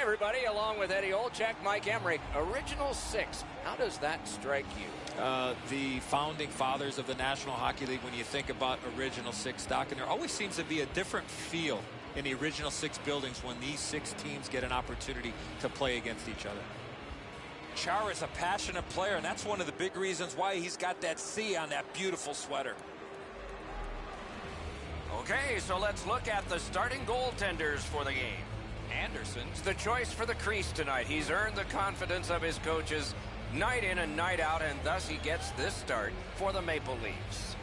everybody, along with Eddie Olczyk, Mike Emmerich. Original six. How does that strike you? The founding fathers of the National Hockey League, when you think about original six stock, and there always seems to be a different feel in the original six buildings when these six teams get an opportunity to play against each other. Chara is a passionate player, and that's one of the big reasons why he's got that C on that beautiful sweater. Okay, so let's look at the starting goaltenders for the game. Anderson's the choice for the crease tonight. He's earned the confidence of his coaches night in and night out, and thus he gets this start for the Maple Leafs.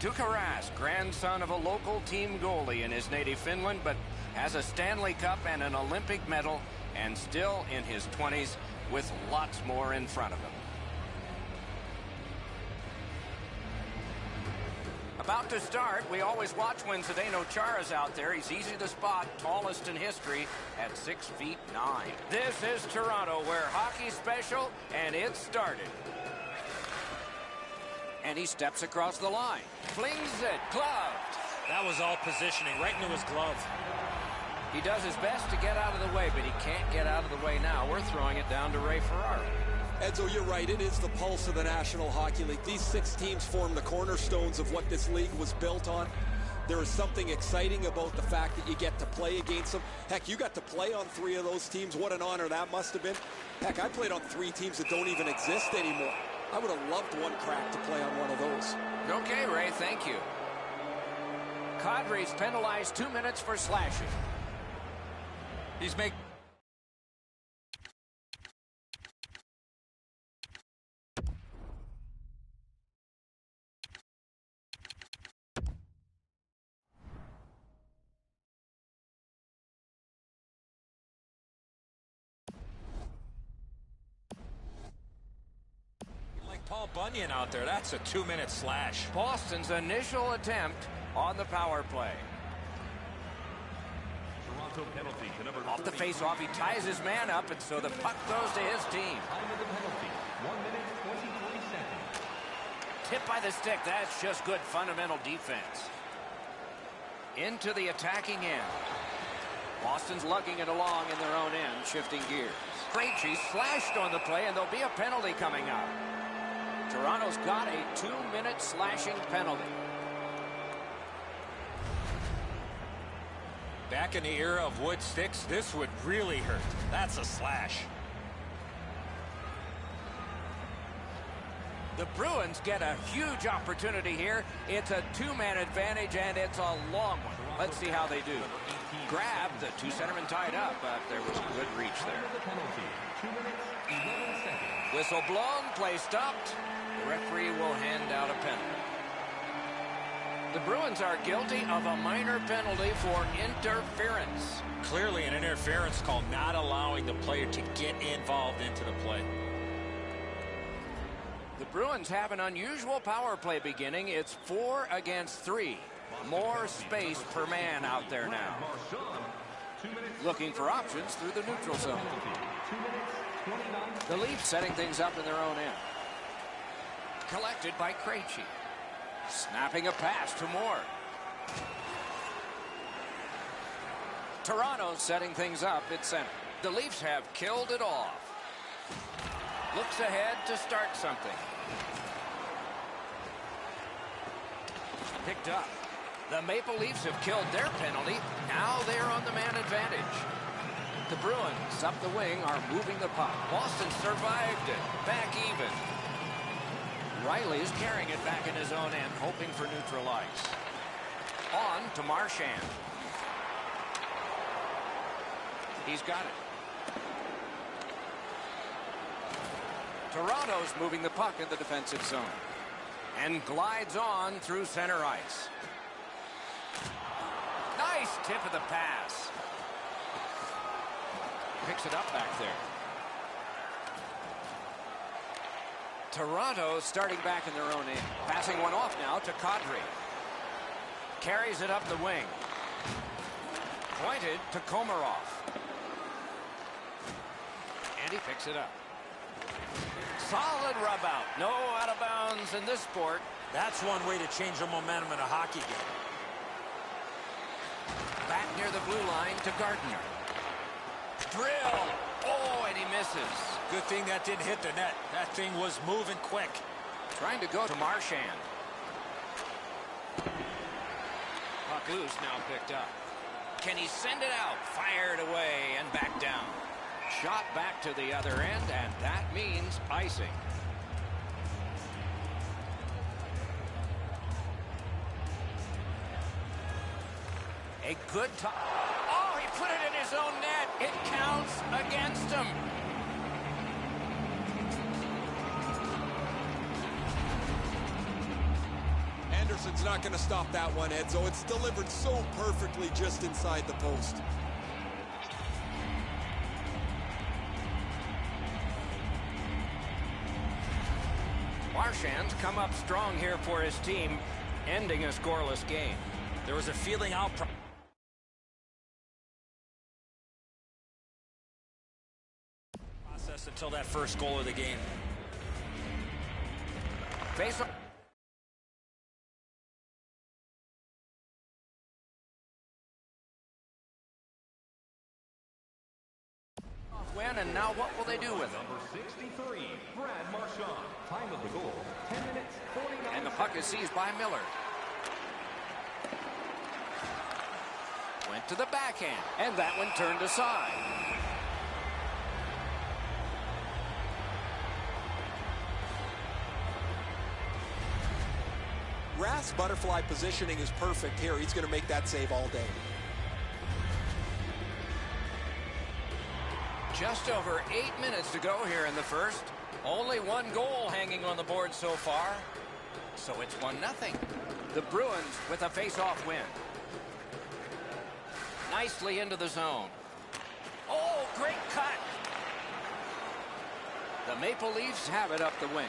Tuukka Rask, grandson of a local team goalie in his native Finland, but has a Stanley Cup and an Olympic medal, and still in his 20s with lots more in front of him. About to start, we always watch when Zdeno Chara's out there. He's easy to spot, tallest in history at 6'9". This is Toronto, where hockey's special, and it started. And he steps across the line, flings it, gloved. That was all positioning, right into his glove. He does his best to get out of the way, but he can't get out of the way now. We're throwing it down to Ray Ferraro. Edzo, you're right. It is the pulse of the National Hockey League. These six teams form the cornerstones of what this league was built on. There is something exciting about the fact that you get to play against them. Heck, you got to play on three of those teams. What an honor that must have been. Heck, I played on three teams that don't even exist anymore. I would have loved one crack to play on one of those. Okay, Ray, thank you. Kadri's penalized 2 minutes for slashing. He's making... Paul Bunyan out there. That's a 2-minute slash. Boston's initial attempt on the power play. Off the face-off, he ties his man up, and so the puck goes to his team. Tip by the stick. That's just good fundamental defense. Into the attacking end. Boston's lugging it along in their own end, shifting gears. Krejci slashed on the play, and there'll be a penalty coming up. Toronto's got a 2-minute slashing penalty. Back in the era of wood sticks, this would really hurt. That's a slash. The Bruins get a huge opportunity here. It's a 2-man advantage, and it's a long one. Let's see how they do. Grab, the two centermen tied up, but there was a good reach there. Whistle blown, play stopped. The referee will hand out a penalty. The Bruins are guilty of a minor penalty for interference. Clearly an interference call, not allowing the player to get involved into the play. The Bruins have an unusual power play beginning. It's 4 against 3. More space per man out there now. Looking for options through the neutral zone. The Leafs setting things up in their own end. Collected by Krejci. Snapping a pass to Moore. Toronto setting things up at center. The Leafs have killed it off. Looks ahead to start something. Picked up. The Maple Leafs have killed their penalty. Now they're on the man advantage. The Bruins up the wing are moving the puck. Boston survived it. Back even. Riley is carrying it back in his own end, hoping for neutral ice. On to Marchand. He's got it. Toronto's moving the puck in the defensive zone. And glides on through center ice. Nice tip of the pass. Picks it up back there. Toronto starting back in their own end. Passing one off now to Kadri. Carries it up the wing. Pointed to Komarov. And he picks it up. Solid rub out. No out of bounds in this sport. That's one way to change the momentum in a hockey game. Back near the blue line to Gardner. Drill. Oh, and he misses. Good thing that didn't hit the net. That thing was moving quick. Trying to go to Marchand. Puck loose, now picked up. Can he send it out? Fired away and back down. Shot back to the other end, and that means icing. A good time. Oh, he put it in his own net. It counts against him. Anderson's not going to stop that one, Edzo. It's delivered so perfectly just inside the post. Marchand's come up strong here for his team, ending a scoreless game. There was a feeling out process until that first goal of the game. Face off. Win, and now what will they do with it? Number 63, Brad Marchand. Time of the goal, 10 minutes, 49 And the puck is seized by Miller. Went to the backhand, and that one turned aside. Rath's butterfly positioning is perfect here. He's going to make that save all day. Just over 8 minutes to go here in the first. Only one goal hanging on the board so far. So it's 1-0. The Bruins with a face-off win. Nicely into the zone. Oh, great cut. The Maple Leafs have it up the wing.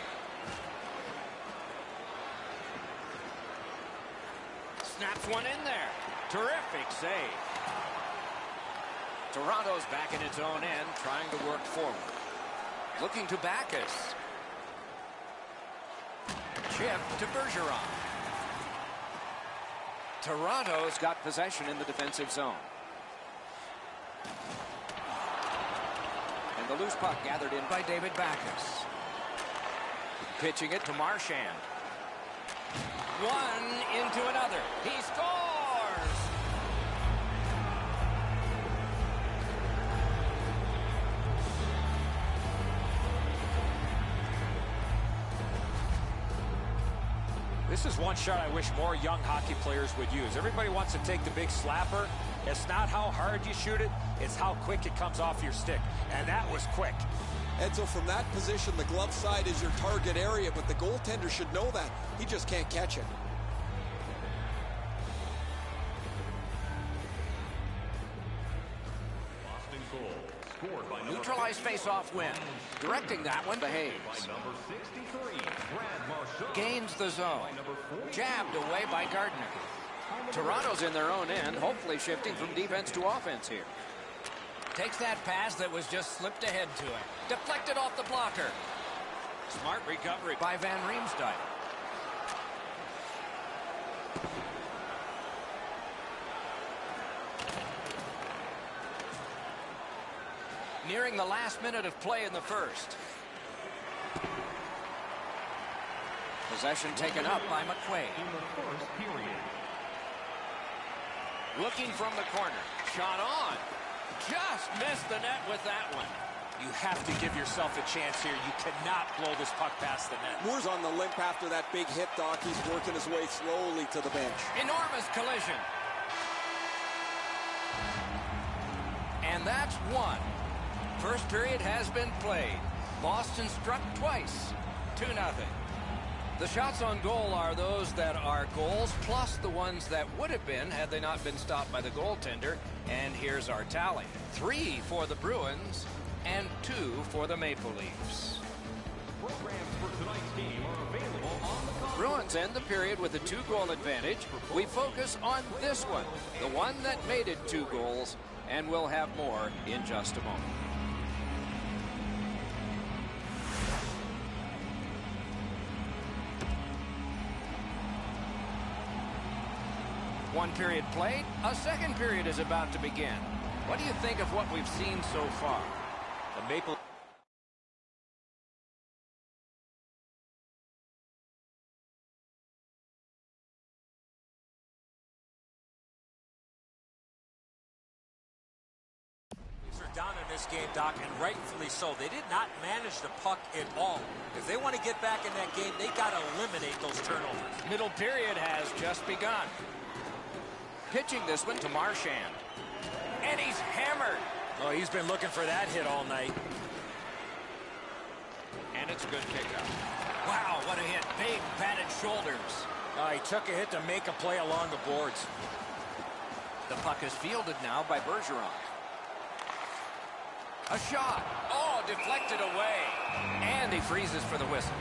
Snaps one in there. Terrific save. Toronto's back in its own end, trying to work forward. Looking to Backus. Chip to Bergeron. Toronto's got possession in the defensive zone. And the loose puck gathered in by David Backus. Pitching it to Marchand. One into another. He scores! This is one shot I wish more young hockey players would use. Everybody wants to take the big slapper. It's not how hard you shoot it, it's how quick it comes off your stick. And that was quick. Edzo, from that position, the glove side is your target area, but the goaltender should know that. He just can't catch it. Boston goal, scored by Neutralized face-off win. Directing that one to Hayes. by number 63, Brad Marchand. Gains the zone. Jabbed away by Gardner. Toronto's in their own end, hopefully shifting from defense to offense here. Takes that pass that was just slipped ahead to him. Deflected off the blocker. Smart recovery by Van Riemsdyk. Nearing the last minute of play in the first. Possession taken up by McQuaid. In the first period. Looking from the corner. Shot on. Just missed the net with that one. You have to give yourself a chance here. You cannot blow this puck past the net. Moore's on the limp after that big hit, Doc. He's working his way slowly to the bench. Enormous collision. And that's one. First period has been played. Boston struck twice. 2-0. The shots on goal are those that are goals, plus the ones that would have been had they not been stopped by the goaltender. And here's our tally. 3 for the Bruins and 2 for the Maple Leafs. Programs for tonight's game are available on the Bruins end the period with a 2-goal advantage. We focus on this one, the one that made it 2 goals, and we'll have more in just a moment. One period played, a second period is about to begin. What do you think of what we've seen so far? The Maple are down in this game, Doc, and rightfully so. They did not manage the puck at all. If they want to get back in that game, they got to eliminate those turnovers. Middle period has just begun. Pitching this one to Marchand. And he's hammered. Oh, he's been looking for that hit all night. And it's a good pickup. Wow, what a hit. Big padded shoulders. He took a hit to make a play along the boards. The puck is fielded now by Bergeron. A shot. Oh, deflected away. And he freezes for the whistle.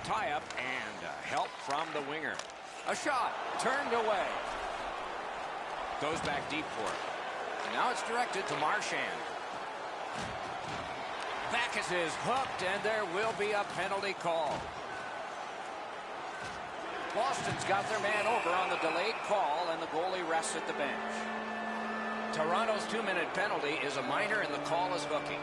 Tie up and help from the winger. A shot turned away. Goes back deep for it. And now it's directed to Marchand. Backus is hooked, and there will be a penalty call. Boston's got their man over on the delayed call, and the goalie rests at the bench. Toronto's 2-minute penalty is a minor, and the call is hooking.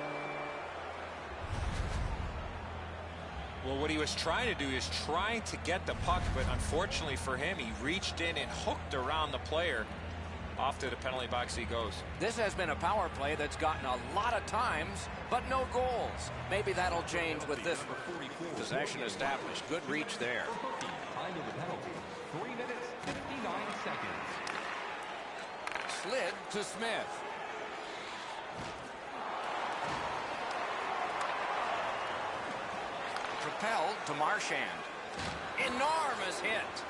Well, what he was trying to do is trying to get the puck, but unfortunately for him, he reached in and hooked around the player. Off to the penalty box he goes. This has been a power play that's gotten a lot of times, but no goals. Maybe that'll change with this possession established. Good reach there. Time of the penalty, 3 minutes, 59 seconds. Slid to Smith. Propelled to Marchand. Enormous hit.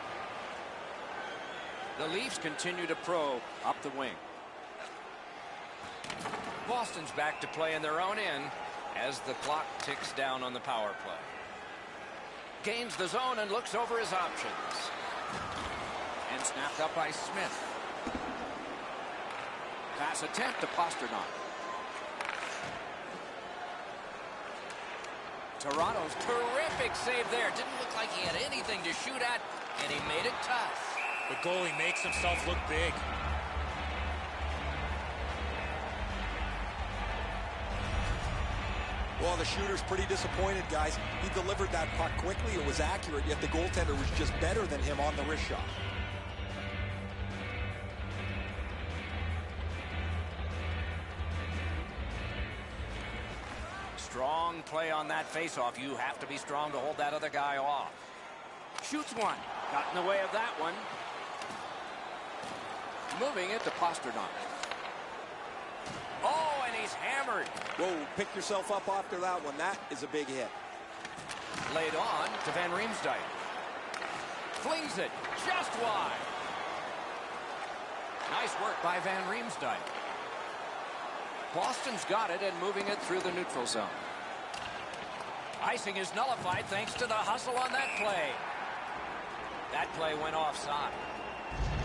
The Leafs continue to probe up the wing. Boston's back to play in their own end as the clock ticks down on the power play. Gains the zone and looks over his options. And snapped up by Smith. Pass attempt to Pasternak. Toronto's terrific save there. Didn't look like he had anything to shoot at, and he made it tough. The goalie makes himself look big. Well, the shooter's pretty disappointed, guys. He delivered that puck quickly. It was accurate, yet the goaltender was just better than him on the wrist shot. Strong play on that faceoff. You have to be strong to hold that other guy off. Shoots one. Got in the way of that one. Moving it to Pasternak. Oh, and he's hammered. Whoa, pick yourself up after that one. That is a big hit. Laid on to Van Riemsdyk. Flings it just wide. Nice work by Van Riemsdyk. Boston's got it and moving it through the neutral zone. Icing is nullified thanks to the hustle on that play. That play went offside.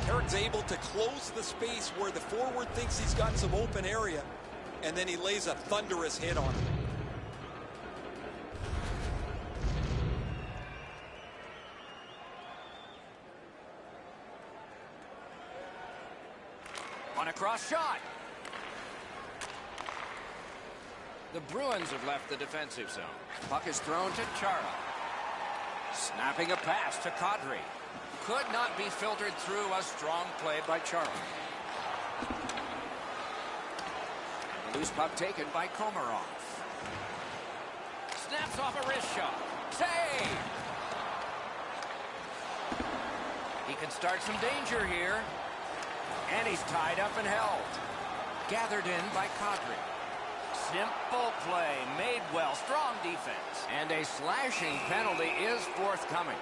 Herrick's able to close the space where the forward thinks he's got some open area, and then he lays a thunderous hit on it. On a cross shot. The Bruins have left the defensive zone. Puck is thrown to Chara. Snapping a pass to Kadri. Could not be filtered through. A strong play by Chara. Loose puck taken by Komarov. Snaps off a wrist shot. Save! He can start some danger here. And he's tied up and held. Gathered in by Kadri. Simple play, made well, strong defense. And a slashing penalty is forthcoming.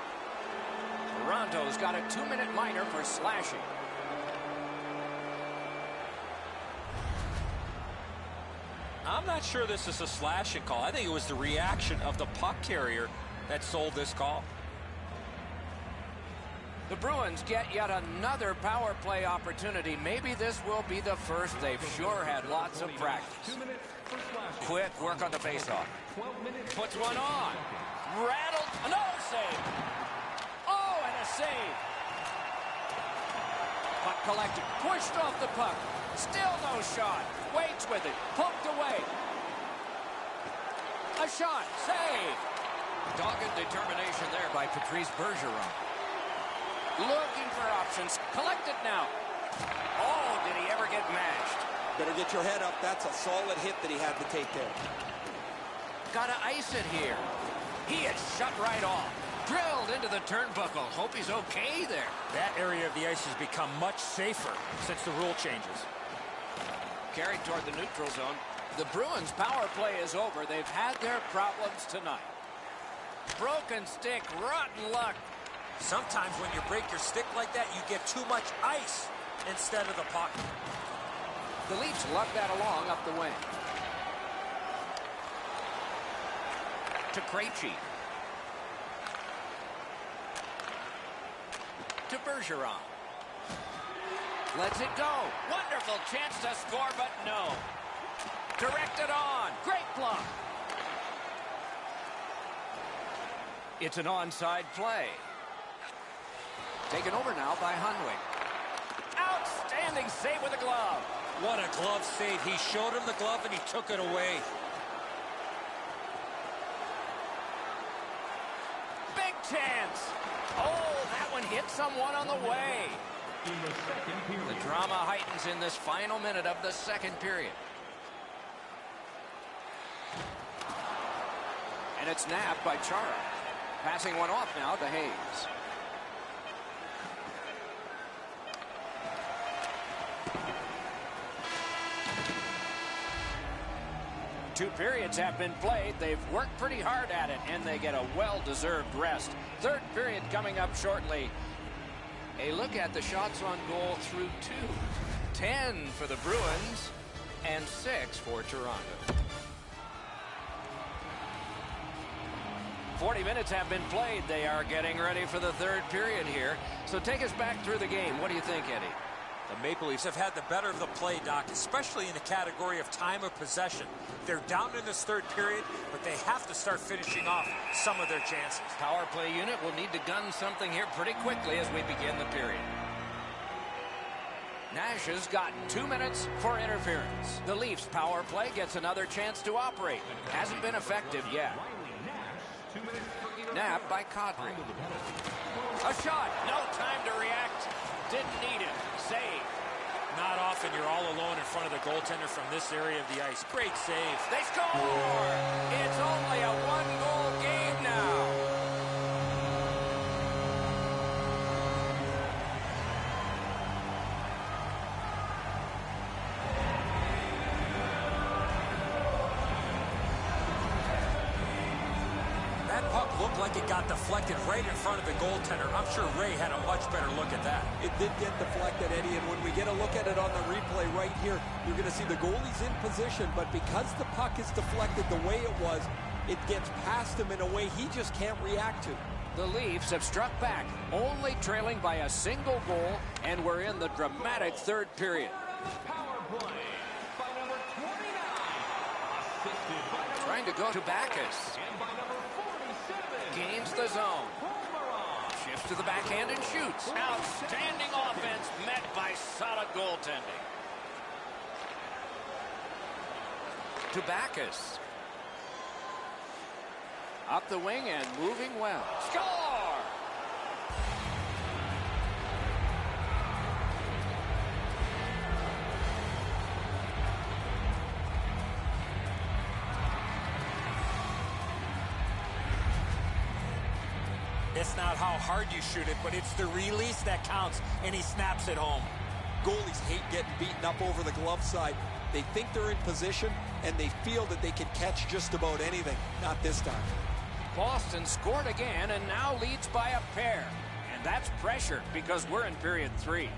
Toronto's got a 2-minute minor for slashing. I'm not sure this is a slashing call. I think it was the reaction of the puck carrier that sold this call. The Bruins get yet another power play opportunity. Maybe this will be the first. They've sure had lots of practice. 2 minutes for slashing. Quick work on the faceoff. 12 minutes. Puts one on. Rattled. Another save. Oh, and a save. Puck collected. Pushed off the puck. Still no shot. Waits with it. Poked away. A shot. Save. Dogged determination there by Patrice Bergeron. Looking for options. Collected now. Oh, did he ever get mashed? Better get your head up. That's a solid hit that he had to take there. Gotta ice it here. He is shut right off. Drilled into the turnbuckle. Hope he's okay there. That area of the ice has become much safer since the rule changes. Carried toward the neutral zone. The Bruins' power play is over. They've had their problems tonight. Broken stick, rotten luck. Sometimes when you break your stick like that, you get too much ice instead of the puck. The Leafs lug that along up the wing. To Krejci. To Bergeron. Lets it go. Wonderful chance to score, but no. Directed on. Great block. It's an onside play. Taken over now by Hunwick. Outstanding save with a glove. What a glove save. He showed him the glove and he took it away. Big chance. Oh, that one hit someone on the way. In the second period. The drama heightens in this final minute of the second period. And it's nabbed by Chara. Passing one off now to Hayes. Two periods have been played. They've worked pretty hard at it, and they get a well-deserved rest. Third period coming up shortly. A look at the shots on goal through 2. 10 for the Bruins and 6 for Toronto. 40 minutes have been played. They are getting ready for the third period here. So take us back through the game. What do you think, Eddie? The Maple Leafs have had the better of the play, Doc, especially in the category of time of possession. They're down in this third period, but they have to start finishing off some of their chances. Power play unit will need to gun something here pretty quickly as we begin the period. Nash has got 2 minutes for interference. The Leafs power play gets another chance to operate. Hasn't been effective yet. Nabbed by Kadri. A shot. No time to react. Didn't need it. Save. Not often you're all alone in front of the goaltender from this area of the ice. Great save. They score! It's only a one-goal game now. That puck looked like it got deflected right in front of the goaltender. I'm sure Ray had a much better look at that. It did get deflected, Eddie, and when we get a look at it on the replay right here, you're going to see the goalie's in position, but because the puck is deflected the way it was, it gets past him in a way he just can't react to. The Leafs have struck back, only trailing by a single goal, and we're in the dramatic third period. Power play by number 29. Assisted by number Trying to go to Backus. and by number 47. Gains the zone. Boomerang. Shifts to the backhand and shoots. Outstanding offense met by solid goaltending. To Backus. Up the wing and moving well. Score! It's not how hard you shoot it, but it's the release that counts, and he snaps it home. Goalies hate getting beaten up over the glove side. They think they're in position, and they feel that they can catch just about anything. Not this time. Boston scored again and now leads by a pair. And that's pressure because we're in period 3.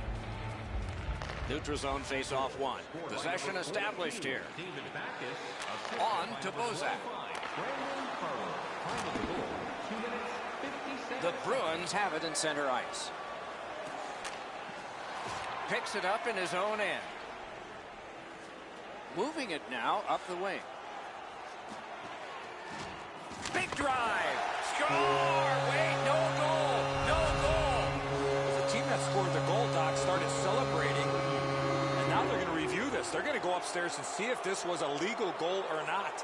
Neutral zone face-off 1. Possession established here. David Backus. On to Bozak. Brandon Carlo. Time of the goal. 2 minutes, 50 seconds. The Bruins have it in center ice. Picks it up in his own end. Moving it now up the wing. Big drive. Score! Wait, no goal. No goal. The team that scored the goal, Doc, started celebrating. And now they're going to review this. They're going to go upstairs and see if this was a legal goal or not.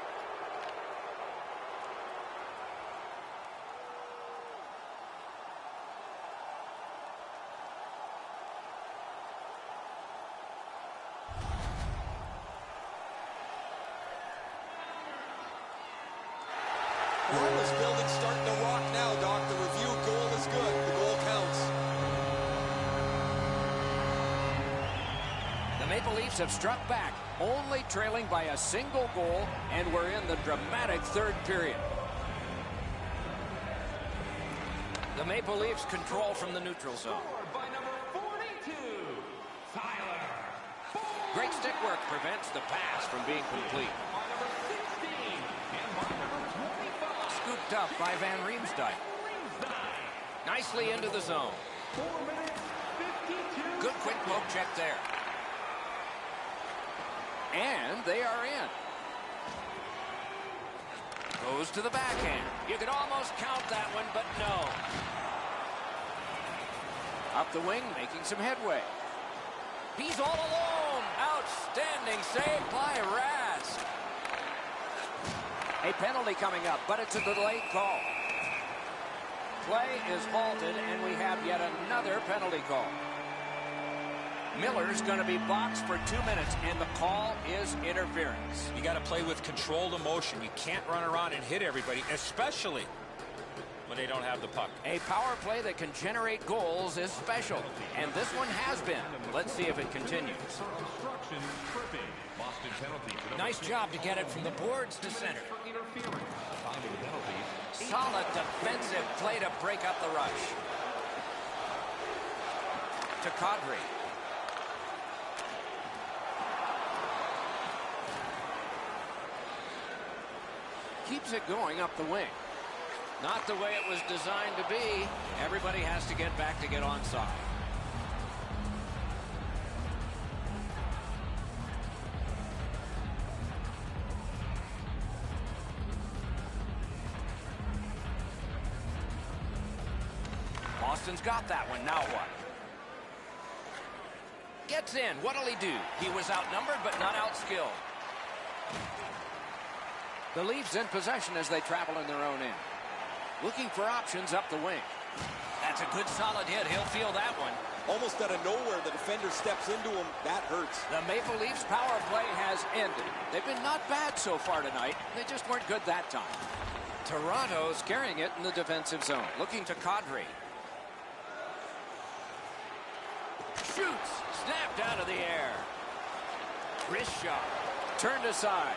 Well, this building's starting to rock now, Doc. The review goal is good. The goal counts. The Maple Leafs have struck back, only trailing by a single goal, and we're in the dramatic third period. The Maple Leafs control from the neutral zone. Scored by number 42, Tyler. Great stick work prevents the pass from being complete. By number 16 and by number 25. Scooped up by Van Riemsdyk. Nicely into the zone. 4 minutes, 52. Good quick poke check there. And they are in. Goes to the backhand. You could almost count that one, but no. Up the wing, making some headway. He's all alone. Outstanding save by Rask. A penalty coming up, but it's a delayed call. Play is halted, and we have yet another penalty call. Miller's going to be boxed for 2 minutes, and the call is interference. You got to play with controlled emotion. You can't run around and hit everybody, especially when they don't have the puck. A power play that can generate goals is special, and this one has been. Let's see if it continues. Obstruction, tripping. Boston penalty. Nice job to get it from the boards to center. For interference. Time of the penalties. Solid defensive play to break up the rush. To Kadri. Keeps it going up the wing. Not the way it was designed to be. Everybody has to get back to get onside. Boston's got that one. Now what? Gets in. What'll he do? He was outnumbered but not outskilled. The Leafs in possession as they travel in their own end. Looking for options up the wing. That's a good solid hit. He'll feel that one. Almost out of nowhere, the defender steps into him. That hurts. The Maple Leafs power play has ended. They've been not bad so far tonight. They just weren't good that time. Toronto's carrying it in the defensive zone. Looking to Kadri. Shoots. Snapped out of the air. Wrist shot. Turned aside.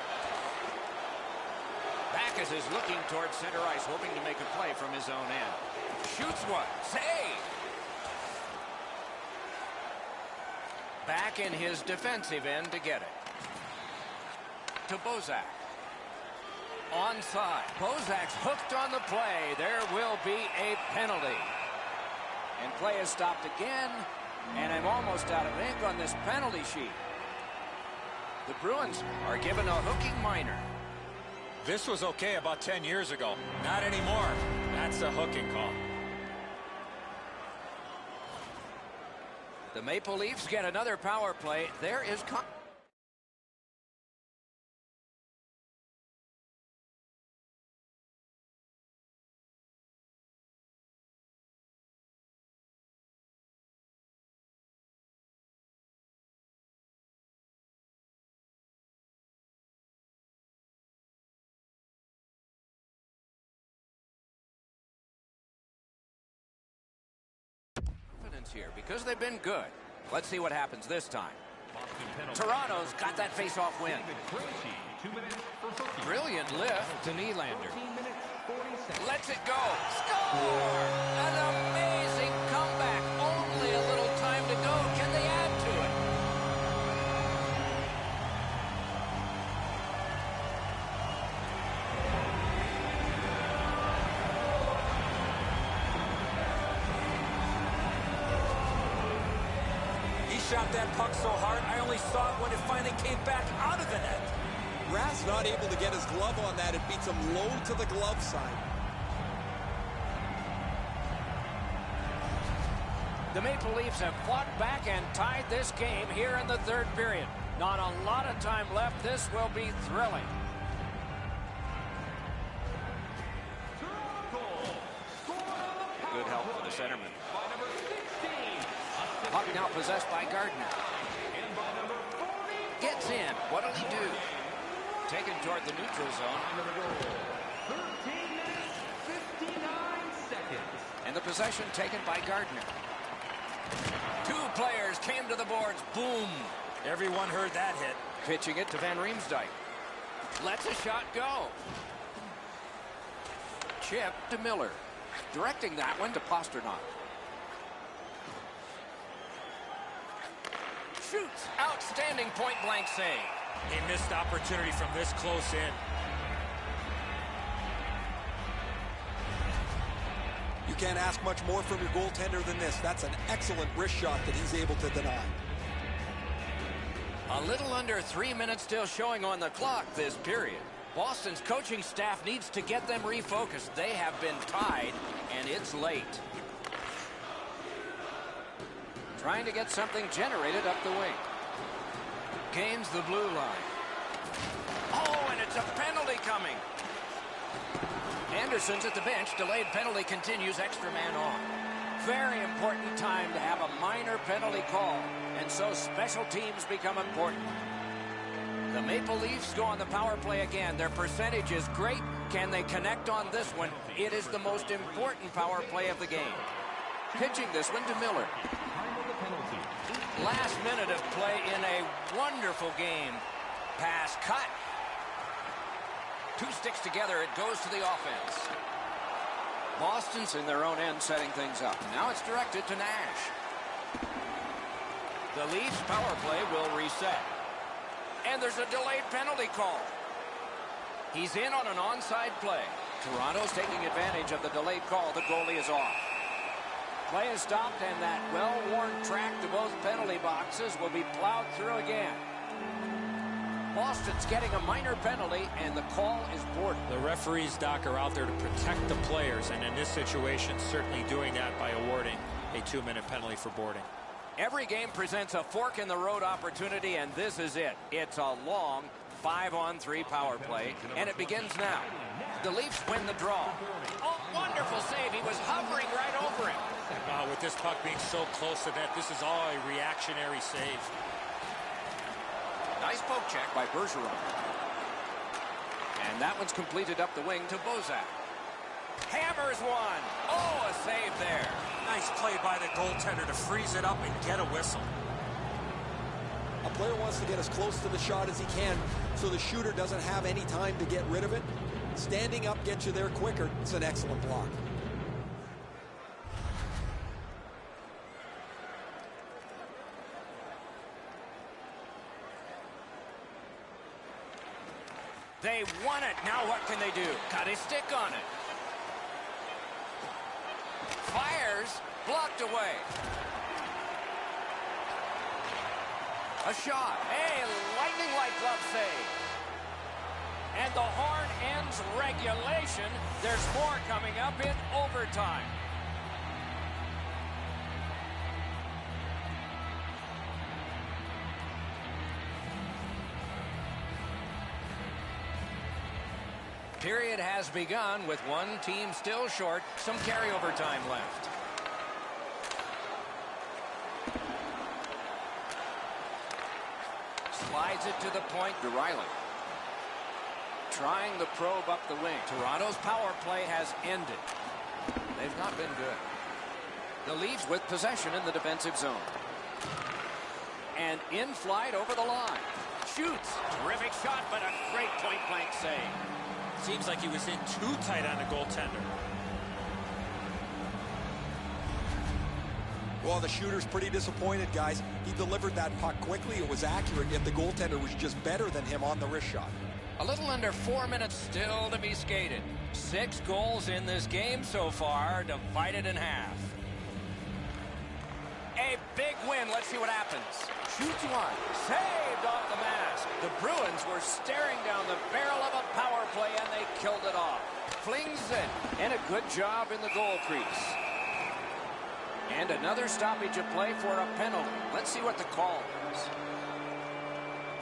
Backus is looking towards center ice, hoping to make a play from his own end. Shoots one. Save! Back in his defensive end to get it. To Bozak. Onside. Bozak's hooked on the play. There will be a penalty. And play is stopped again. And I'm almost out of ink on this penalty sheet. The Bruins are given a hooking minor. This was okay about 10 years ago. Not anymore. That's a hooking call. The Maple Leafs get another power play. There is... here because they've been good. Let's see what happens this time. Toronto's got that face-off win. 2 minutes for hooking. Brilliant lift to Nylander. 14 minutes, 40 seconds. Lets it go. Score! An amazing comeback. Only a little time to go. Can they add to it? Shot that puck so hard, I only saw it when it finally came back out of the net. Rath's not able to get his glove on that. It beats him low to the glove side. The Maple Leafs have fought back and tied this game here in the third period. Not a lot of time left. This will be thrilling. Good help for the centerman. Puck now possessed by Gardner. Gets in. What'll he do? Taken toward the neutral zone. 13 minutes, 59 seconds. And the possession taken by Gardner. Two players came to the boards. Boom. Everyone heard that hit. Pitching it to Van Riemsdyk. Lets a shot go. Chip to Miller. Directing that one to Pasternak. Shoots. Outstanding point-blank save. A missed opportunity from this close in. You can't ask much more from your goaltender than this. That's an excellent wrist shot that he's able to deny. A little under 3 minutes still showing on the clock this period. Boston's coaching staff needs to get them refocused. They have been tied, and it's late. Trying to get something generated up the wing. Gains the blue line. Oh, and it's a penalty coming. Anderson's at the bench. Delayed penalty continues. Extra man on. Very important time to have a minor penalty call. And so special teams become important. The Maple Leafs go on the power play again. Their percentage is great. Can they connect on this one? It is the most important power play of the game. Pitching this one to Miller. Last minute of play in a wonderful game. Pass cut. Two sticks together. It goes to the offense. Boston's in their own end setting things up. Now it's directed to Nash. The Leafs power play will reset. And there's a delayed penalty call. He's in on an onside play. Toronto's taking advantage of the delayed call. The goalie is off. Play is stopped, and that well-worn track to both penalty boxes will be plowed through again. Boston's getting a minor penalty, and the call is boarded. The referees, Doc, are out there to protect the players, and in this situation, certainly doing that by awarding a 2-minute penalty for boarding. Every game presents a fork-in-the-road opportunity, and this is it. It's a long 5-on-3 power play, and it begins now. The Leafs win the draw. Oh, wonderful save. He was hovering right over him. With this puck being so close to that, this is all a reactionary save. Nice poke check by Bergeron. And that one's completed up the wing to Bozak. Hammers one. Oh, a save there. Nice play by the goaltender to freeze it up and get a whistle. A player wants to get as close to the shot as he can so the shooter doesn't have any time to get rid of it. Standing up gets you there quicker. It's an excellent block. They won it. Now what can they do? Got his stick on it. Fires. Blocked away. A shot. A lightning-like glove save. And the horn ends regulation. There's more coming up in overtime. Period has begun with one team still short. Some carryover time left. Slides it to the point to Riley. Trying the probe up the wing. Toronto's power play has ended. They've not been good. The Leafs with possession in the defensive zone. And in flight over the line. Shoots. Terrific shot, but a great point-blank save. Seems like he was in too tight on the goaltender. Well, the shooter's pretty disappointed, guys. He delivered that puck quickly. It was accurate, yet the goaltender was just better than him on the wrist shot. A little under 4 minutes still to be skated. 6 goals in this game so far, divided in half. A big win. Let's see what happens. Shoots one. Saved off the mask. The Bruins were staring down the barrel of a power play, and they killed it off. Flings it. And a good job in the goal crease. And another stoppage of play for a penalty. Let's see what the call is.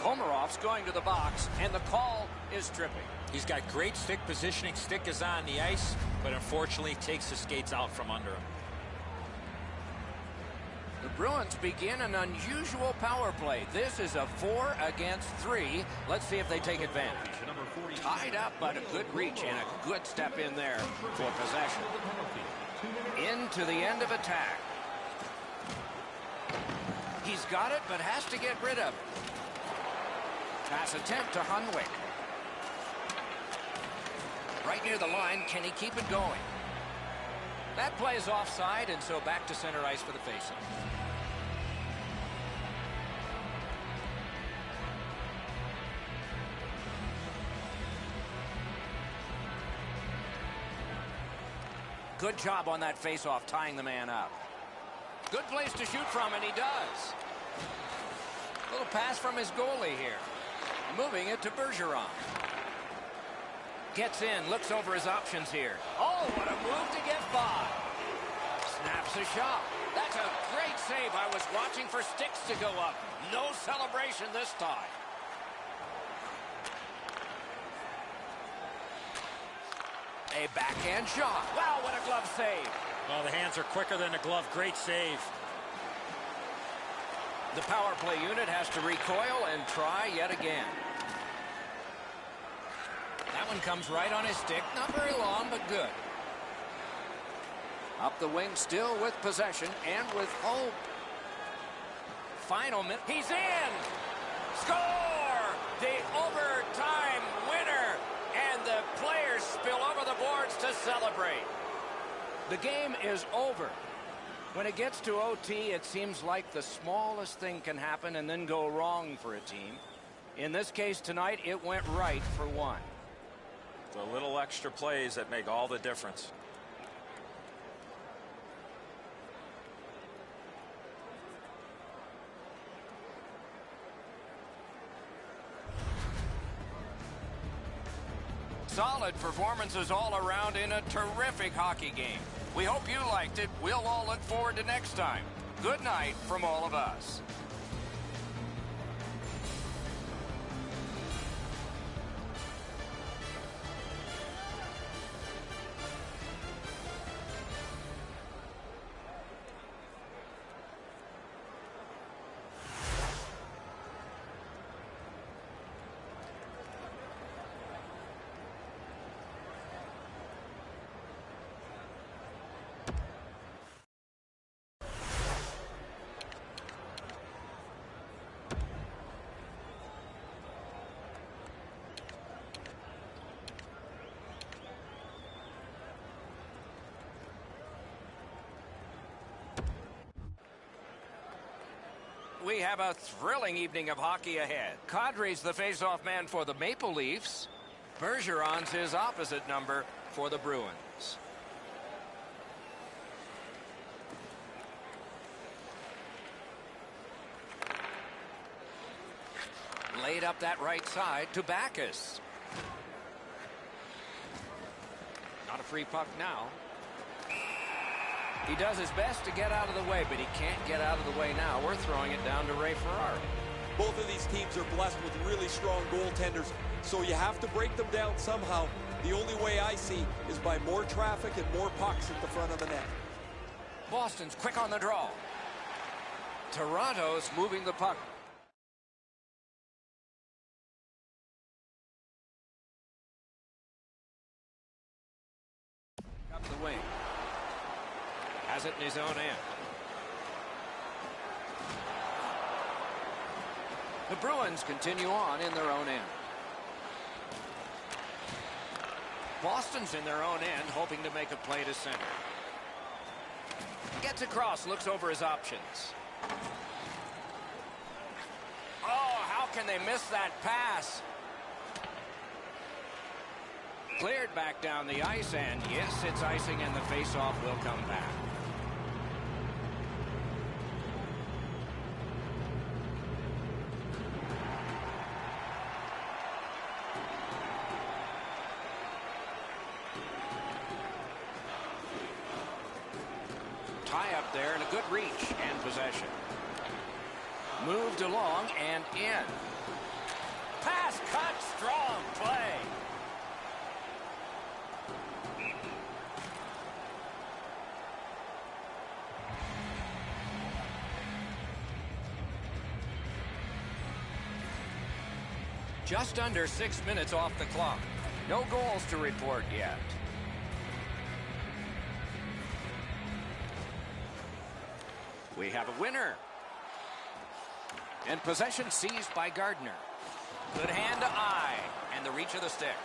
Komarov's going to the box, and the call is tripping. He's got great stick positioning. Stick is on the ice, but unfortunately takes the skates out from under him. The Bruins begin an unusual power play. This is a 4 against 3. Let's see if they take advantage. Tied up, but a good reach and a good step in there for possession. Into the end of attack. He's got it, but has to get rid of it. Pass attempt to Hunwick. Right near the line, can he keep it going? That play is offside, and so back to center ice for the faceoff. Good job on that faceoff, tying the man up. Good place to shoot from, and he does. A little pass from his goalie here. Moving it to Bergeron. Gets in, looks over his options here. Oh, what a move to get by. Snaps a shot. That's a great save. I was watching for sticks to go up. No celebration this time. A backhand shot. Wow, what a glove save. Well, the hands are quicker than the glove. Great save. The power play unit has to recoil and try yet again. That one comes right on his stick. Not very long, but good. Up the wing, still with possession and with hope. Final minute. He's in! Score! The overtime winner! And the players spill over the boards to celebrate. The game is over. When it gets to OT, it seems like the smallest thing can happen and then go wrong for a team. In this case tonight, it went right for one. The little extra plays that make all the difference. Solid performances all around in a terrific hockey game. We hope you liked it. We'll all look forward to next time. Good night from all of us. We have a thrilling evening of hockey ahead. Kadri's the face-off man for the Maple Leafs. Bergeron's his opposite number for the Bruins. Laid up that right side to Backus. Not a free puck now. He does his best to get out of the way, but he can't get out of the way now. We're throwing it down to Ray Ferrari. Both of these teams are blessed with really strong goaltenders, so you have to break them down somehow. The only way I see is by more traffic and more pucks at the front of the net. Boston's quick on the draw. Toronto's moving the puck. Up the wing. Has it in his own end. The Bruins continue on in their own end. Boston's in their own end, hoping to make a play to center. Gets across, looks over his options. Oh, how can they miss that pass? Cleared back down the ice, and yes, it's icing, and the faceoff will come back. tie up there and a good reach and possession. Moved along and in. Pass cut, strong play. Just under 6 minutes off the clock. No goals to report yet. We have a winner. And possession seized by Gardner. Good hand to eye and the reach of the stick.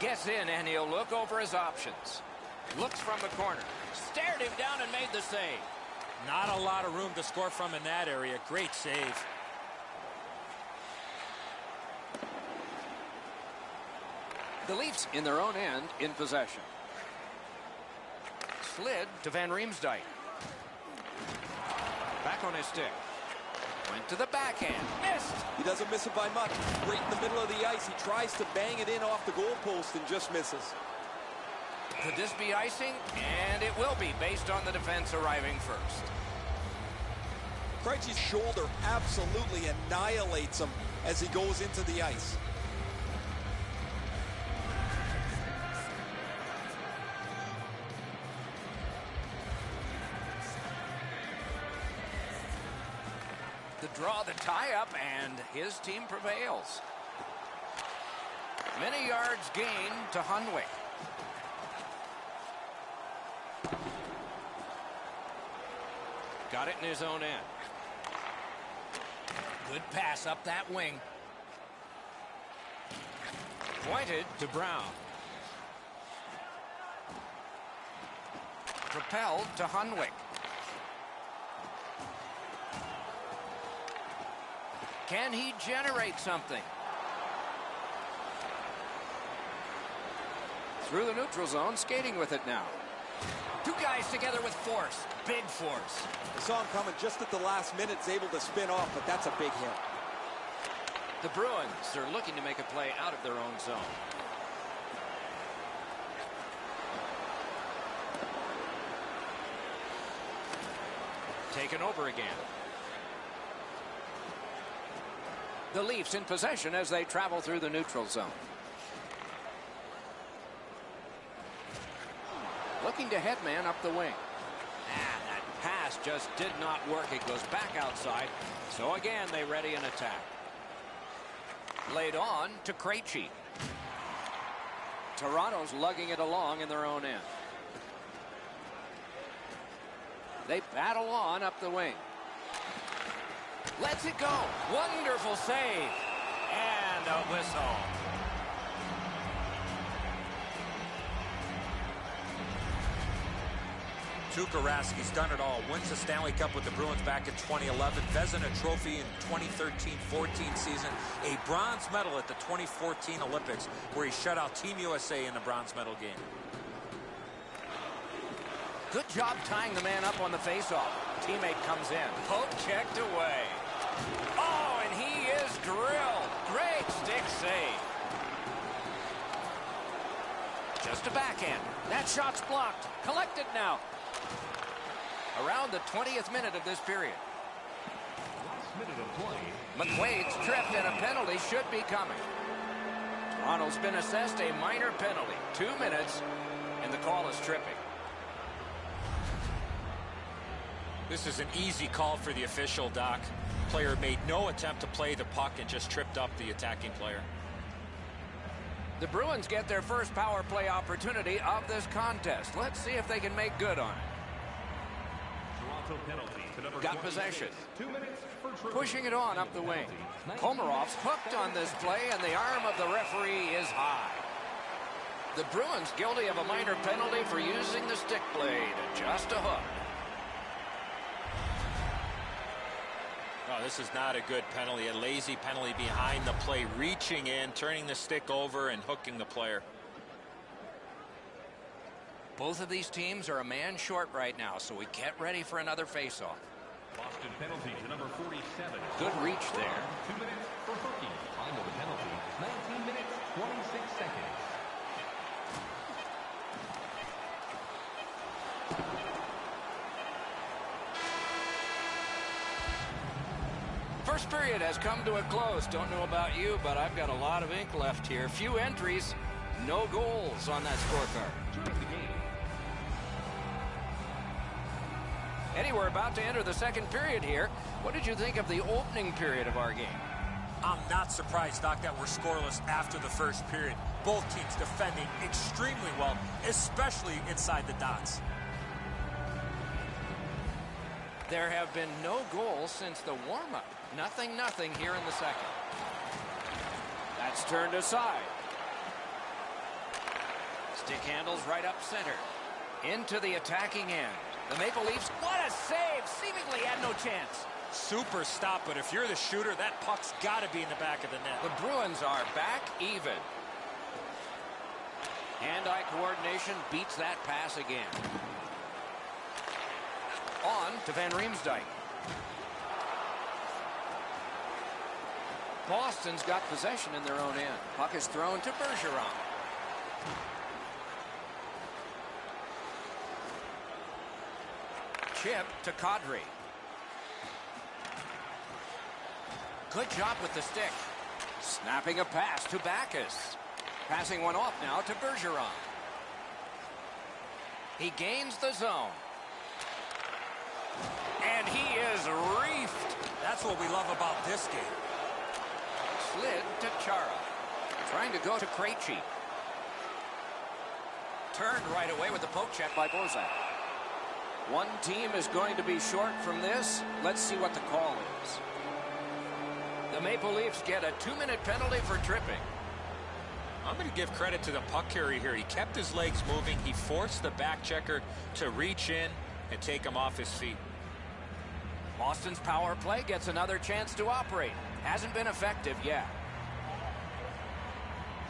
Gets in and he'll look over his options. Looks from the corner. Stared him down and made the save. Not a lot of room to score from in that area. Great save. The Leafs in their own end in possession. Slid to Van Riemsdyk. Back on his stick. Went to the backhand. Missed. He doesn't miss it by much. Right in the middle of the ice. He tries to bang it in off the goalpost and just misses. Could this be icing? And it will be based on the defense arriving first. Krejci's shoulder absolutely annihilates him as he goes into the ice. The draw, the tie-up, and his team prevails. Many yards gained to Hunwick. Got it in his own end. Good pass up that wing. Pointed to Brown. Propelled to Hunwick. Can he generate something? Through the neutral zone, skating with it now. Two guys together with force. Big force. I saw him coming just at the last minute. He's able to spin off, but that's a big hit. The Bruins are looking to make a play out of their own zone. Taken over again. The Leafs in possession as they travel through the neutral zone. Looking to headman up the wing. That pass just did not work. It goes back outside. So again, they ready an attack. Laid on to Krejci. Toronto's lugging it along in their own end. They battle on up the wing. Lets it go. Wonderful save. And a whistle. Tuukka Raski's done it all. Wins the Stanley Cup with the Bruins back in 2011. Vezina Trophy in 2013-14 season. A bronze medal at the 2014 Olympics where he shut out Team USA in the bronze medal game. Good job tying the man up on the faceoff. Teammate comes in. Poke checked away. Oh, and he is drilled. Great stick save. Just a backhand. That shot's blocked. Collected now. Around the 20th minute of this period. Last minute of play. McQuaid's tripped and a penalty should be coming. Toronto's been assessed a minor penalty. 2 minutes, and the call is tripping. This is an easy call for the official, Doc. Player made no attempt to play the puck and just tripped up the attacking player. The Bruins get their first power play opportunity of this contest. Let's see if they can make good on it. Toronto penalty to number Got 26. possession. 2 minutes for tripping. Pushing it on up the wing. Komarov's hooked on this play, and the arm of the referee is high. The Bruins guilty of a minor penalty for using the stick blade. Just a hook. Oh, this is not a good penalty. A lazy penalty behind the play. Reaching in, turning the stick over, and hooking the player. Both of these teams are a man short right now, so we get ready for another face-off. Boston penalty to number 47. Good reach there. 2 minutes for hooking. Time of the penalty, 19 minutes, 26 seconds. first period has come to a close. Don't know about you, but I've got a lot of ink left here. Few entries, no goals on that scorecard. Eddie, we're about to enter the second period here. What did you think of the opening period of our game? I'm not surprised, Doc, that we're scoreless after the first period. Both teams defending extremely well, especially inside the dots. There have been no goals since the warm-up. Nothing here in the second. That's turned aside. Stick handles right up center. Into the attacking end. The Maple Leafs, what a save! Seemingly had no chance. Super stop, but if you're the shooter, that puck's got to be in the back of the net. The Bruins are back even. Hand-eye coordination beats that pass again. On to Van Riemsdyk. Boston's got possession in their own end. Puck is thrown to Bergeron. Chip to Kadri. Good job with the stick. Snapping a pass to Backus. Passing one off now to Bergeron. He gains the zone. And he is reefed. That's what we love about this game. Slid to Chara. Trying to go to Krejci. Turned right away with the poke check by Bozak. One team is going to be short from this. Let's see what the call is. The Maple Leafs get a 2-minute penalty for tripping. I'm going to give credit to the puck carrier here. He kept his legs moving. He forced the back checker to reach in and take him off his feet. Boston's power play gets another chance to operate. Hasn't been effective yet.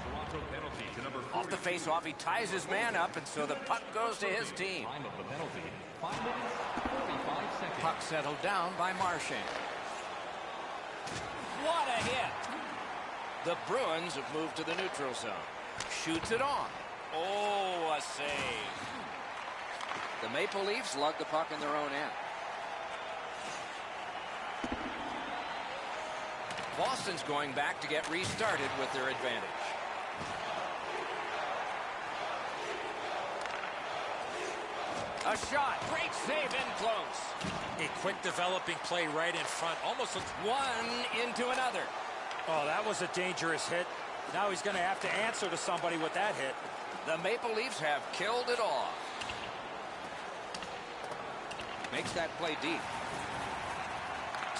Toronto penalty to number 40. Off the face-off, he ties his man up, and so the puck goes to his team. Time of the penalty, 5 minutes, 45 seconds. Puck settled down by Marchand. What a hit! The Bruins have moved to the neutral zone. Shoots it on. Oh, a save. The Maple Leafs lug the puck in their own end. Boston's going back to get restarted with their advantage. A shot. Great save in close. A quick developing play right in front. Almost looks one into another. Oh, that was a dangerous hit. Now he's going to have to answer to somebody with that hit. The Maple Leafs have killed it off. Makes that play deep.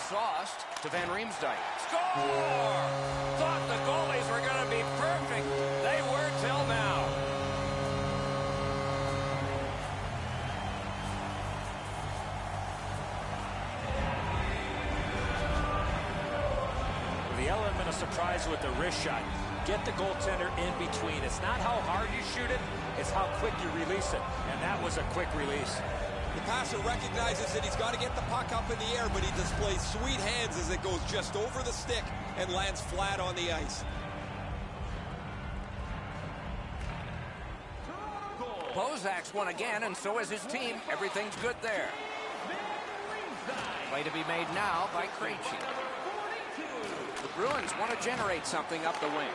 Sauced to Van Riemsdyk. Score! Thought the goalies were going to be perfect. They were till now. The element of surprise with the wrist shot. Get the goaltender in between. It's not how hard you shoot it, it's how quick you release it. And that was a quick release. The passer recognizes that he's got to get the puck up in the air, but he displays sweet hands as it goes just over the stick and lands flat on the ice. Bozak's won again, and so is his team. Everything's good there. Play to be made now by Krejci. The Bruins want to generate something up the wing.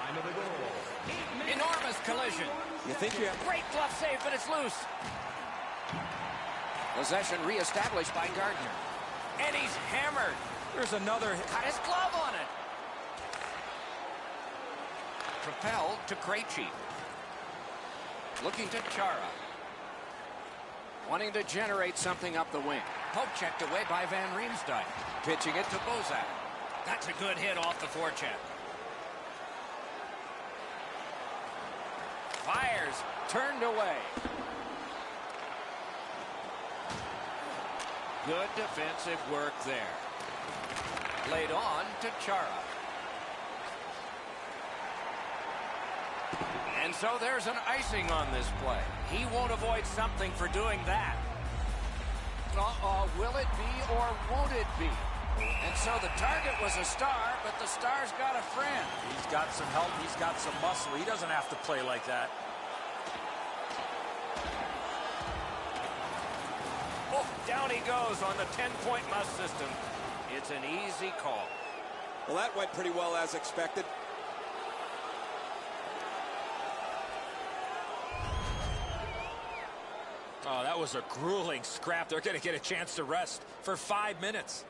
Time of the goal. Enormous collision. You think you have... Great glove save, but it's loose. Possession reestablished by Gardner. And he's hammered. There's another. Got his glove on it. Propelled to Krejci. Looking to Chara. Wanting to generate something up the wing. Poke checked away by Van Riemsdyk. Pitching it to Bozak. That's a good hit off the forecheck. Fires. Turned away. Good defensive work there. Laid on to Chara. And so there's an icing on this play. He won't avoid something for doing that. Will it be or won't it be? And so the target was a star, but the star's got a friend. He's got some help. He's got some muscle. He doesn't have to play like that. Oh, down he goes on the 10-point must system. It's an easy call. Well, that went pretty well as expected. Oh, that was a grueling scrap. They're going to get a chance to rest for 5 minutes.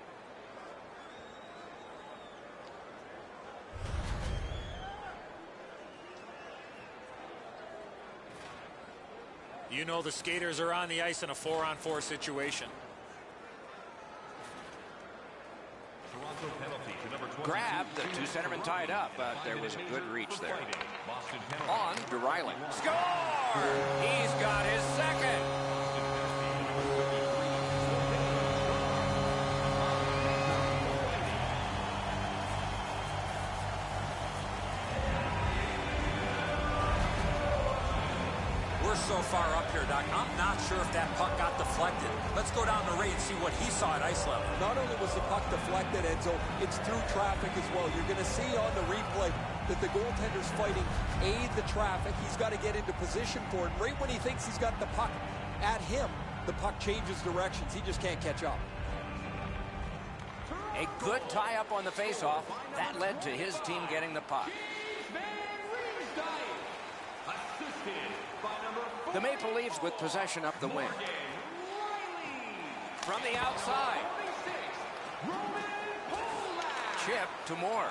You know the skaters are on the ice in a 4-on-4 situation. Toronto penalty to number 22. Grabbed, the two centermen tied up, but there was a good reach there. On to Riley. Score! He's got his second. We're so far up here, Doc. I'm not sure if that puck got deflected. Let's go down to Ray and see what he saw at ice level. Not only was the puck deflected, Enzo, it's through traffic as well. You're going to see on the replay that the goaltender's fighting the traffic. He's got to get into position for it. Right when he thinks he's got the puck at him, the puck changes directions. He just can't catch up. A good tie-up on the face-off. That led to his team getting the puck. The Maple Leafs with possession up the wing. From the outside. Chip to Moore.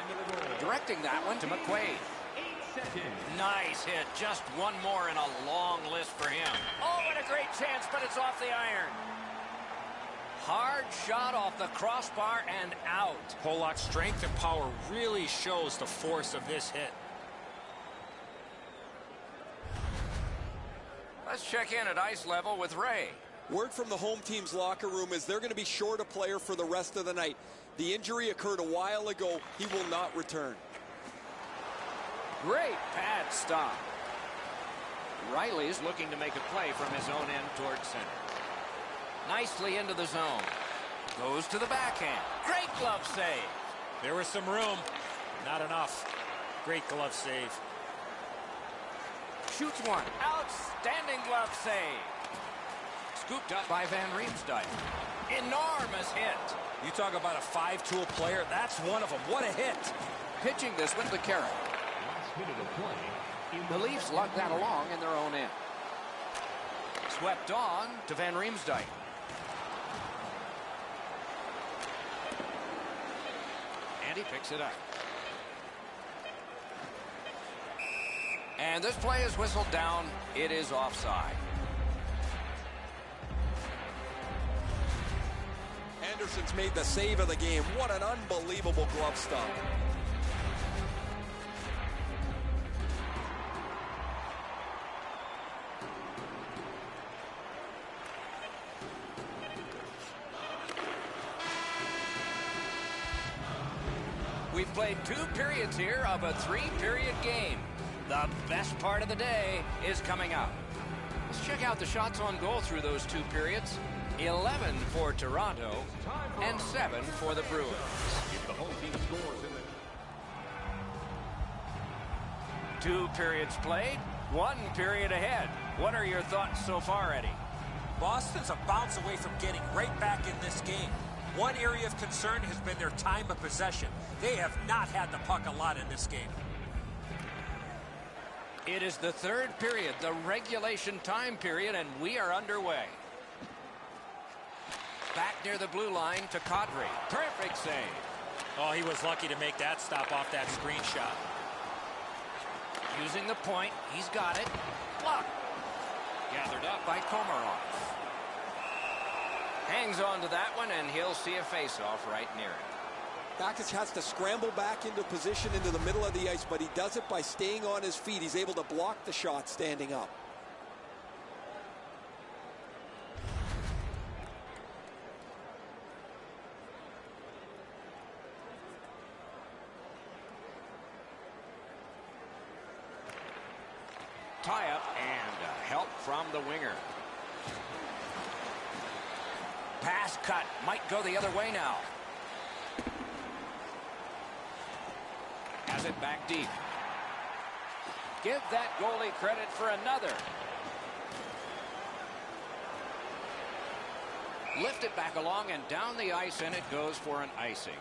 Directing that one to McQuaid. Nice hit. Just one more in a long list for him. Oh, what a great chance, but it's off the iron. Hard shot off the crossbar and out. Pollock's strength and power really shows the force of this hit. Let's check in at ice level with Ray. Word from the home team's locker room is they're going to be short a player for the rest of the night. The injury occurred a while ago. He will not return. Great pad stop. Riley's looking to make a play from his own end towards center. Nicely into the zone. Goes to the backhand. Great glove save. There was some room. Not enough. Great glove save. Shoots one. Outstanding glove save. Scooped up by Van Riemsdyk. Enormous hit. You talk about a 5-tool player. That's one of them. What a hit. Pitching this with the carry. The Leafs lug that along in their own end. Swept on to Van Riemsdyk. And he picks it up. And this play is whistled down. It is offside. Anderson's made the save of the game. What an unbelievable glove stop. We've played 2 periods here of a 3-period game. The best part of the day is coming up. Let's check out the shots on goal through those 2 periods. 11 for Toronto and 7 for the Bruins. The home team scores in the 2 periods played, 1 period ahead. What are your thoughts so far, Eddie? Boston's a bounce away from getting right back in this game. One area of concern has been their time of possession. They have not had the puck a lot in this game. It is the 3rd period, the regulation time period, and we are underway. Back near the blue line to Kadri. Perfect save. Oh, he was lucky to make that stop off that screen shot. Using the point, he's got it. Blocked. Gathered up by Komarov. Hangs on to that one, and he'll see a face-off right near it. Bakic has to scramble back into position into the middle of the ice, but he does it by staying on his feet. He's able to block the shot standing up. Tie-up and help from the winger. Pass cut. Might go the other way now. Has it back deep. Give that goalie credit for another. Lift it back along and down the ice, and it goes for an icing.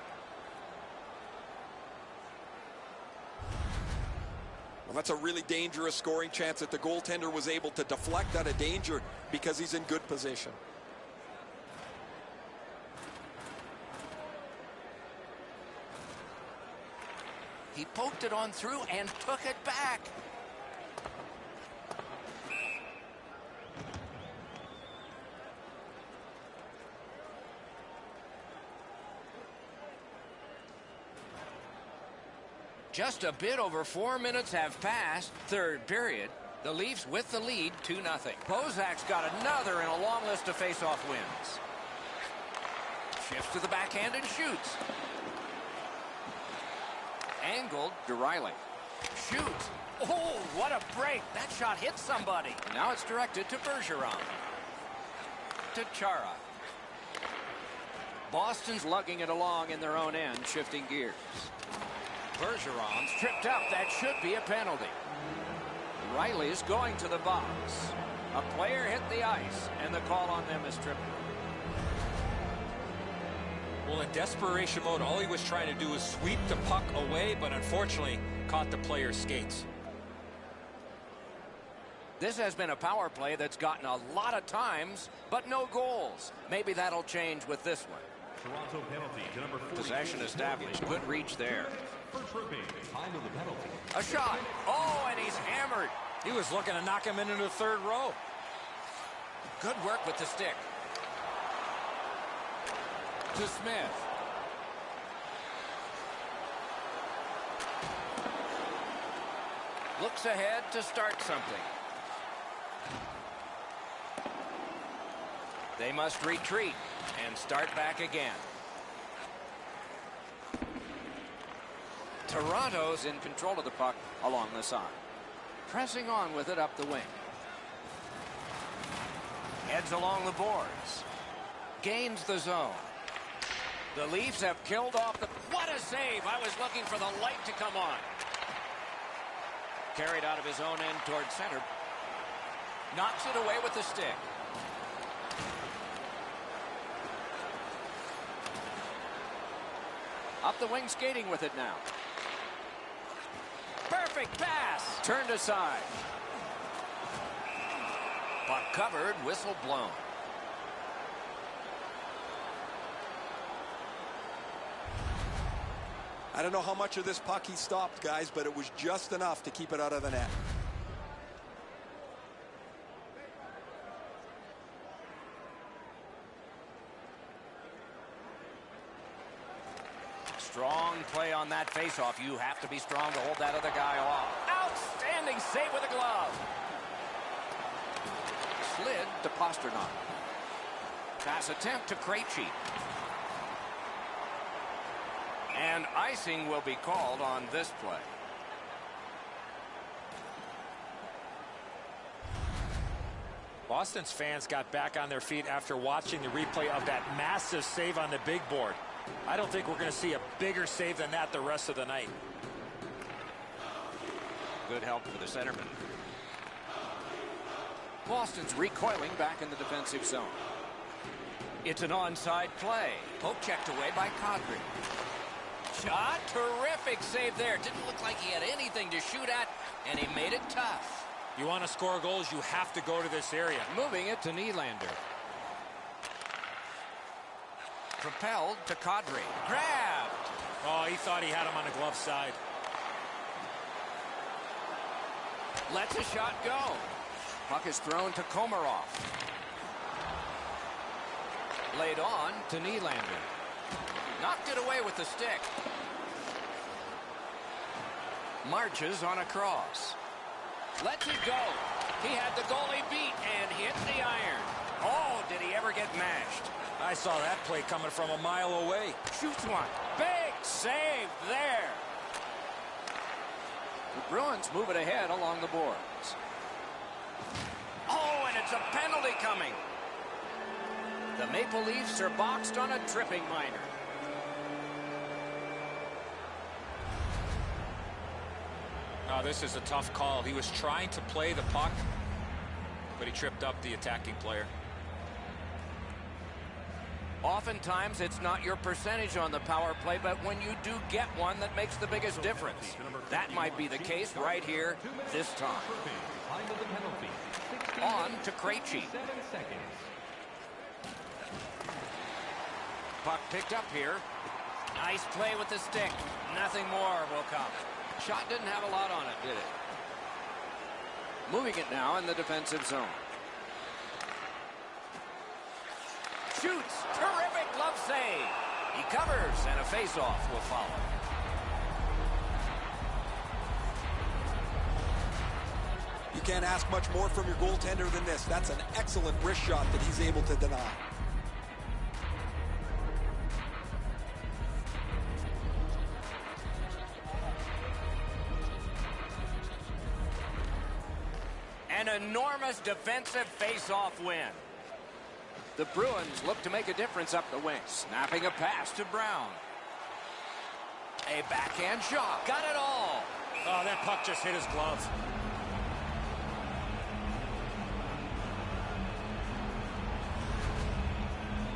Well, that's a really dangerous scoring chance that the goaltender was able to deflect out of danger because he's in good position. He poked it on through and took it back. Just a bit over 4 minutes have passed. Third period. The Leafs with the lead, 2-0. Bozak's got another in a long list of face-off wins. Shifts to the backhand and shoots. Angled to Riley. Shoots. Oh, what a break. That shot hit somebody. Now it's directed to Bergeron. To Chara. Boston's lugging it along in their own end, shifting gears. Bergeron's tripped up. That should be a penalty. Riley's going to the box. A player hit the ice, and the call on them is tripping. Well, in desperation mode, all he was trying to do was sweep the puck away, but unfortunately caught the player's skates. This has been a power play that's gotten a lot of times, but no goals. Maybe that'll change with this one. Toronto penalty to number 40. Possession established. Good reach there. For tripping, time of the penalty. A shot. Oh, and he's hammered. He was looking to knock him into the third row. Good work with the stick. To Smith. Looks ahead to start something. They must retreat and start back again. Toronto's in control of the puck along the side. Pressing on with it up the wing. Heads along the boards. Gains the zone. The Leafs have killed off the... What a save! I was looking for the light to come on. Carried out of his own end toward center. Knocks it away with the stick. Up the wing, skating with it now. Perfect pass. Turned aside. Puck covered, whistle blown. I don't know how much of this puck he stopped, guys, but it was just enough to keep it out of the net. Strong play on that faceoff. You have to be strong to hold that other guy off. Outstanding save with a glove. Slid to Pasternak. Pass attempt to Krejci. And icing will be called on this play. Boston's fans got back on their feet after watching the replay of that massive save on the big board. I don't think we're going to see a bigger save than that the rest of the night. Good help for the centerman. Boston's recoiling back in the defensive zone. It's an onside play. Poke checked away by Kadri. Shot. Terrific save there. Didn't look like he had anything to shoot at, and he made it tough. You want to score goals, you have to go to this area. Moving it to Nylander. Propelled to Kadri. Grabbed. Oh, he thought he had him on the glove side. Lets a shot go. Puck is thrown to Komarov. Laid on to Nylander. Knocked it away with the stick. Marches on a cross. Lets it go. He had the goalie beat and hit the iron. Oh, did he ever get mashed? I saw that play coming from a mile away. Shoots one. Big save there. The Bruins move it ahead along the boards. Oh, and it's a penalty coming. The Maple Leafs are boxed on a tripping minor. Oh, this is a tough call. He was trying to play the puck, but he tripped up the attacking player. Oftentimes, it's not your percentage on the power play, but when you do get one, that makes the biggest difference. That might be the case right here this time. Time of the penalty, 16 On to Krejci. 7 seconds. Puck picked up here. Nice play with the stick. Nothing more will come. Shot didn't have a lot on it, did it? Moving it now in the defensive zone. Shoots. Terrific glove save. He covers, and a face-off will follow. You can't ask much more from your goaltender than this. That's an excellent wrist shot that he's able to deny. An enormous defensive face-off win. The Bruins look to make a difference up the wing. Snapping a pass to Brown. A backhand shot. Got it all. Oh, that puck just hit his glove.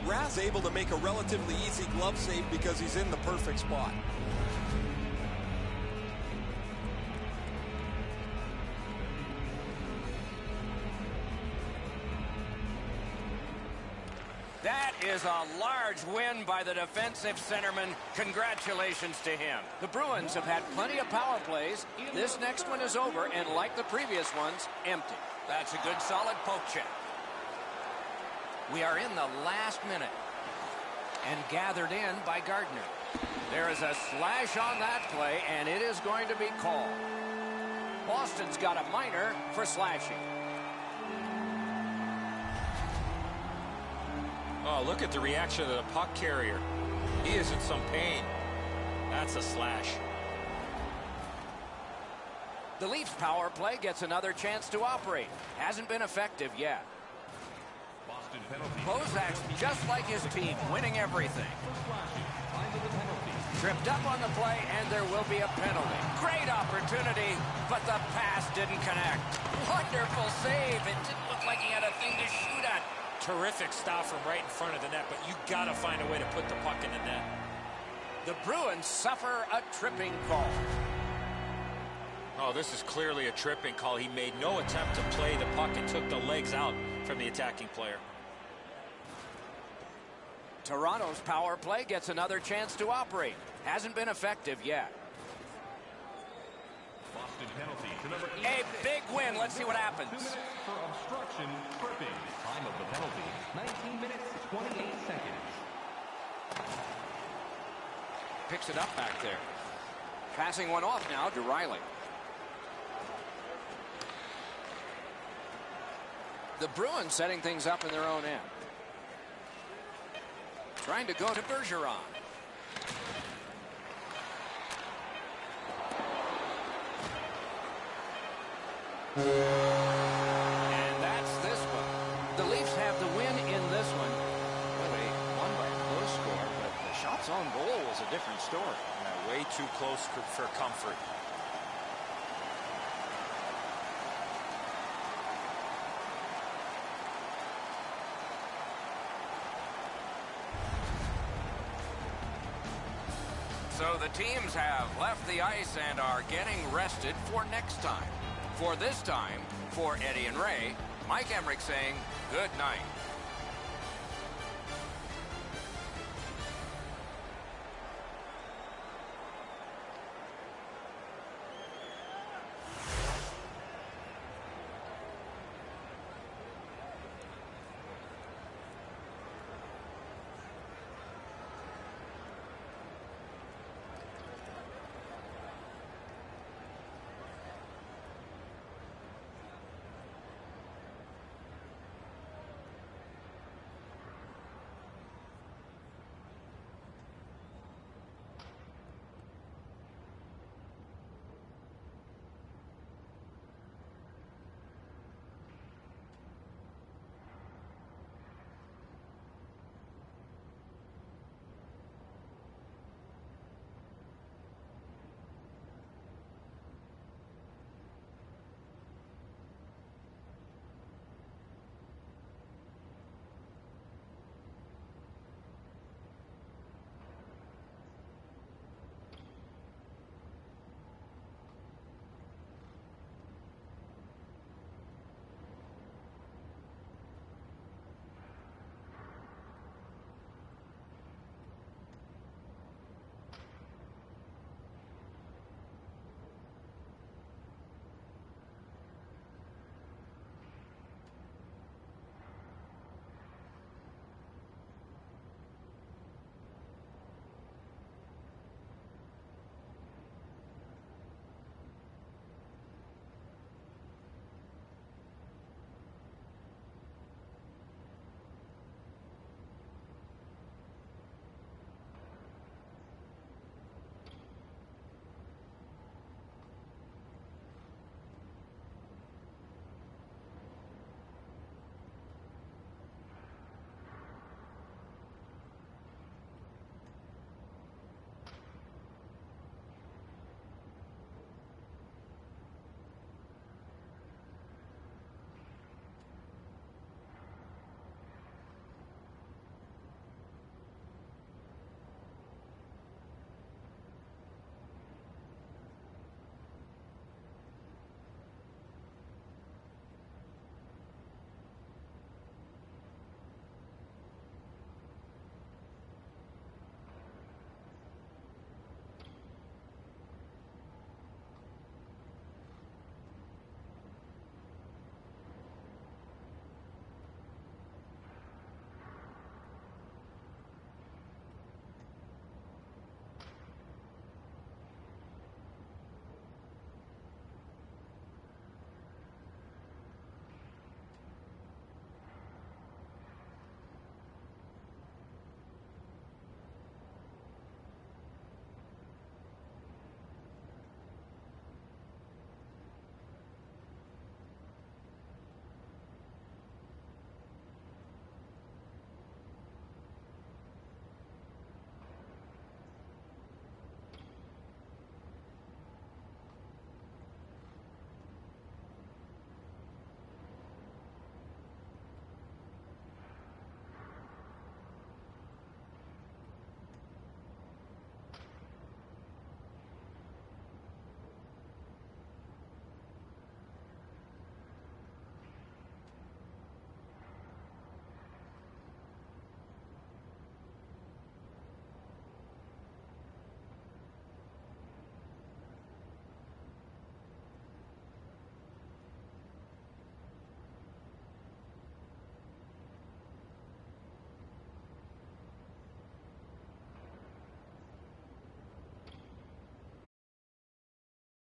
Raz able to make a relatively easy glove save because he's in the perfect spot. That is a large win by the defensive centerman. Congratulations to him. The Bruins have had plenty of power plays. This next one is over, and like the previous ones, empty. That's a good solid poke check. We are in the last minute. And gathered in by Gardner. There is a slash on that play, and it is going to be called. Boston's got a minor for slashing. Oh, look at the reaction of the puck carrier. He is in some pain. That's a slash. The Leafs power play gets another chance to operate. Hasn't been effective yet. Boston penalty. Bozak's just like his team, winning everything. Time of the penalty. Tripped up on the play, and there will be a penalty. Great opportunity, but the pass didn't connect. Wonderful save. It didn't look like he had a thing to shoot at. Terrific stop from right in front of the net, but you got to find a way to put the puck in the net. The Bruins suffer a tripping call. Oh, this is clearly a tripping call. He made no attempt to play the puck and took the legs out from the attacking player. Toronto's power play gets another chance to operate. Hasn't been effective yet. Boston penalty to number 8. A big win. Let's see what happens. 2 minutes for obstruction, tripping. Time of the penalty, 19 minutes, 28 seconds. Picks it up back there. Passing one off now to Riley. The Bruins setting things up in their own end. Trying to go to Bergeron. And that's this one. The Leafs have the win in this one. Well, they won by a close score, but the shots on goal was a different story. Yeah, way too close for comfort. So the teams have left the ice and are getting rested for next time. For this time, for Eddie and Ray, Mike Emmerich saying good night.